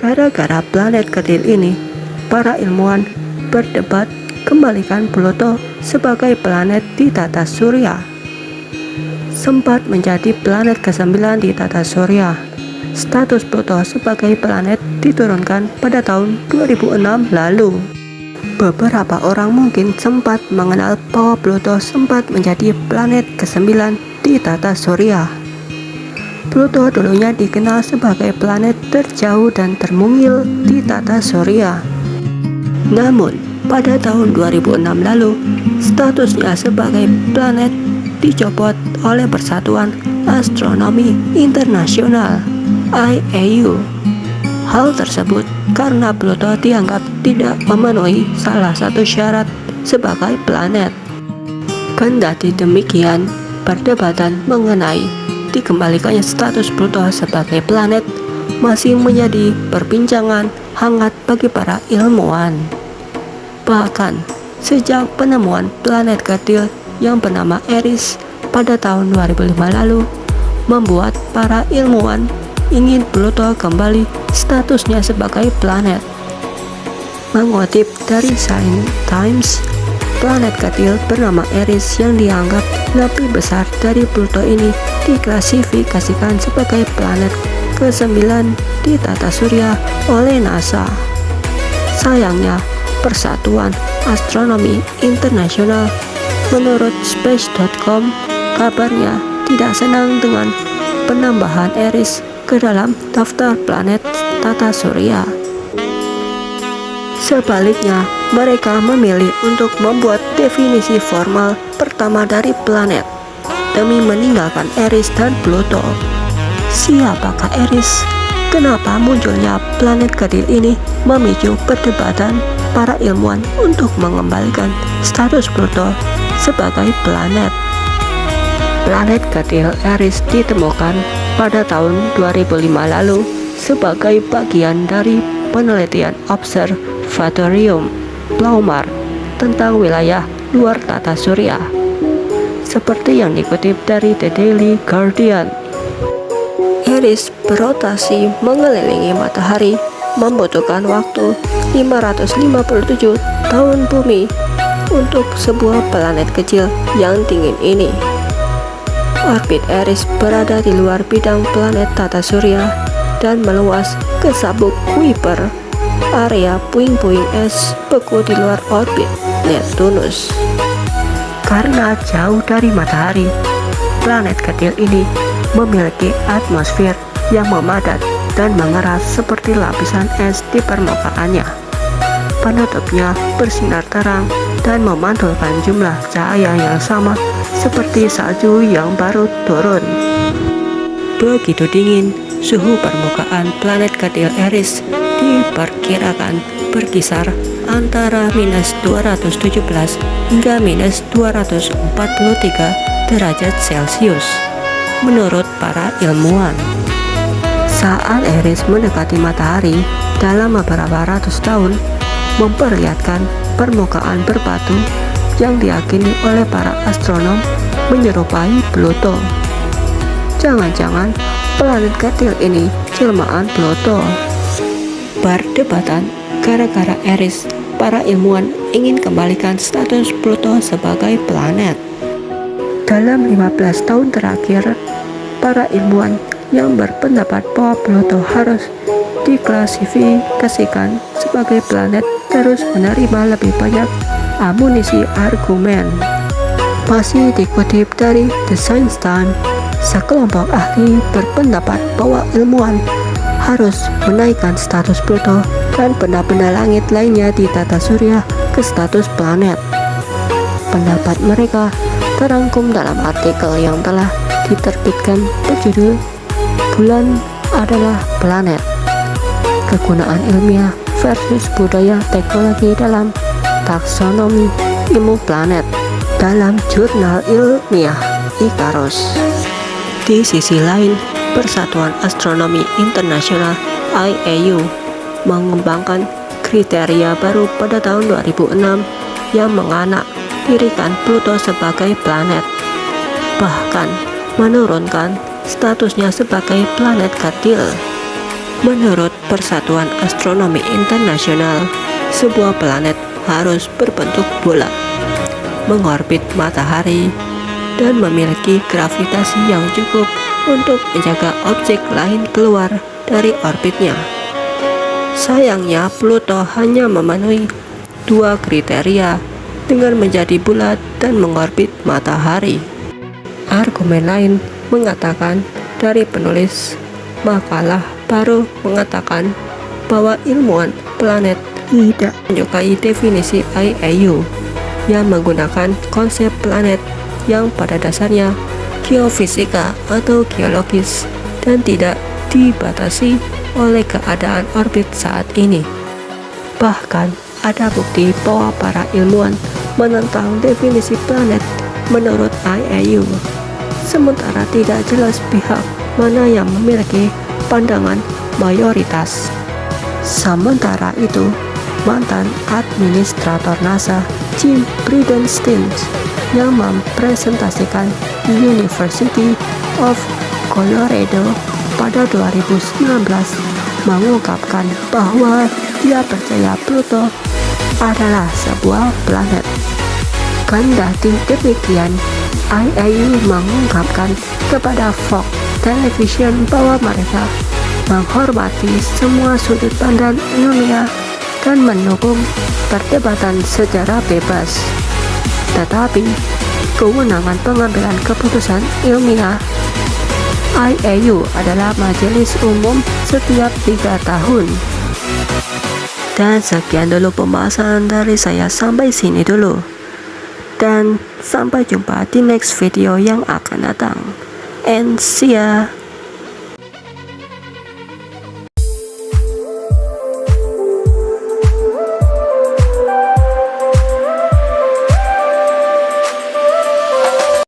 Gara-gara planet kecil ini, para ilmuwan berdebat kembalikan Pluto sebagai planet di tata surya. Sempat menjadi planet ke-9 di tata surya. Status Pluto sebagai planet diturunkan pada tahun 2006 lalu. Beberapa orang mungkin sempat mengenal bahwa Pluto sempat menjadi planet ke-9 di tata surya. Pluto dulunya dikenal sebagai planet terjauh dan termungil di tata surya. Namun, pada tahun 2006 lalu, statusnya sebagai planet dicopot oleh Persatuan Astronomi Internasional (IAU). Hal tersebut karena Pluto dianggap tidak memenuhi salah satu syarat sebagai planet. Kendati demikian, perdebatan mengenai dikembalikannya status Pluto sebagai planet masih menjadi perbincangan hangat bagi para ilmuwan. Bahkan, sejak penemuan planet kecil yang bernama Eris pada tahun 2005 lalu, membuat para ilmuwan ingin Pluto kembali statusnya sebagai planet. Mengutip dari Science Times, planet kecil bernama Eris yang dianggap lebih besar dari Pluto ini diklasifikasikan sebagai planet ke-9 di tata surya oleh NASA. Sayangnya, Persatuan Astronomi Internasional menurut Space.com kabarnya tidak senang dengan penambahan Eris ke dalam daftar planet tata surya. Sebaliknya, mereka memilih untuk membuat definisi formal pertama dari planet demi meninggalkan Eris dan Pluto. Siapakah Eris? Kenapa munculnya planet kecil ini memicu perdebatan para ilmuwan untuk mengembalikan status Pluto sebagai planet. Planet kecil Eris ditemukan pada tahun 2005 lalu sebagai bagian dari penelitian Observatorium Blaumaar tentang wilayah luar tata surya. Seperti yang dikutip dari The Daily Guardian, Eris berotasi mengelilingi matahari membutuhkan waktu 557 tahun bumi untuk sebuah planet kecil yang dingin ini. Orbit Eris berada di luar bidang planet tata surya dan meluas ke sabuk Kuiper, area puing-puing es beku di luar orbit Neptunus. Karena jauh dari matahari, planet kecil ini memiliki atmosfer yang memadat dan mengeras seperti lapisan es di permukaannya. Penutupnya bersinar terang dan memantulkan jumlah cahaya yang sama seperti salju yang baru turun. Begitu dingin, suhu permukaan planet kecil Eris diperkirakan berkisar antara -217 hingga -243 derajat Celcius, menurut para ilmuwan. Saat Eris mendekati matahari dalam beberapa ratus tahun, memperlihatkan permukaan berbatu yang diyakini oleh para astronom menyerupai Pluto. Jangan-jangan planet kecil ini jelmaan Pluto. Perdebatan gara-gara Eris, para ilmuwan ingin kembalikan status Pluto sebagai planet. Dalam 15 tahun terakhir, para ilmuwan yang berpendapat bahwa Pluto harus diklasifikasikan sebagai planet terus menerima lebih banyak amunisi argumen. Masih dikutip dari The Science Times, sekelompok ahli berpendapat bahwa ilmuwan harus menaikkan status Pluto dan benda-benda langit lainnya di tata surya ke status planet. Pendapat mereka terangkum dalam artikel yang telah diterbitkan berjudul "Bulan adalah Planet: Kegunaan Ilmiah versus Budaya Teknologi dalam Taksonomi Ilmu Planet" dalam jurnal ilmiah Icarus. Di sisi lain, Persatuan Astronomi Internasional (IAU) mengembangkan kriteria baru pada tahun 2006 yang menganaktirikan Pluto sebagai planet, bahkan menurunkan statusnya sebagai planet kecil. Menurut Persatuan Astronomi Internasional, sebuah planet harus berbentuk bulat, mengorbit matahari, dan memiliki gravitasi yang cukup untuk menjaga objek lain keluar dari orbitnya. Sayangnya, Pluto hanya memenuhi 2 kriteria dengan menjadi bulat dan mengorbit matahari. Argumen lain mengatakan dari penulis makalah baru mengatakan bahwa ilmuwan planet tidak menyukai definisi IAU yang menggunakan konsep planet yang pada dasarnya geofisika atau geologis dan tidak dibatasi oleh keadaan orbit saat ini. Bahkan ada bukti bahwa para ilmuwan menentang definisi planet menurut IAU, sementara tidak jelas pihak mana yang memiliki pandangan mayoritas. Sementara itu, mantan administrator NASA Jim Bridenstine yang mempresentasikan di University of Colorado pada 2019 mengungkapkan bahwa dia percaya Pluto adalah sebuah planet. Kendati demikian, IAU mengungkapkan kepada Fox Television bahwa mereka menghormati semua sudut pandang ilmiah dan mendukung perdebatan secara bebas. Tetapi, kewenangan pengambilan keputusan ilmiah IAU adalah majelis umum setiap 3 tahun. Dan sekian dulu pembahasan dari saya, sampai sini dulu. Dan sampai jumpa di next video yang akan datang. And see ya.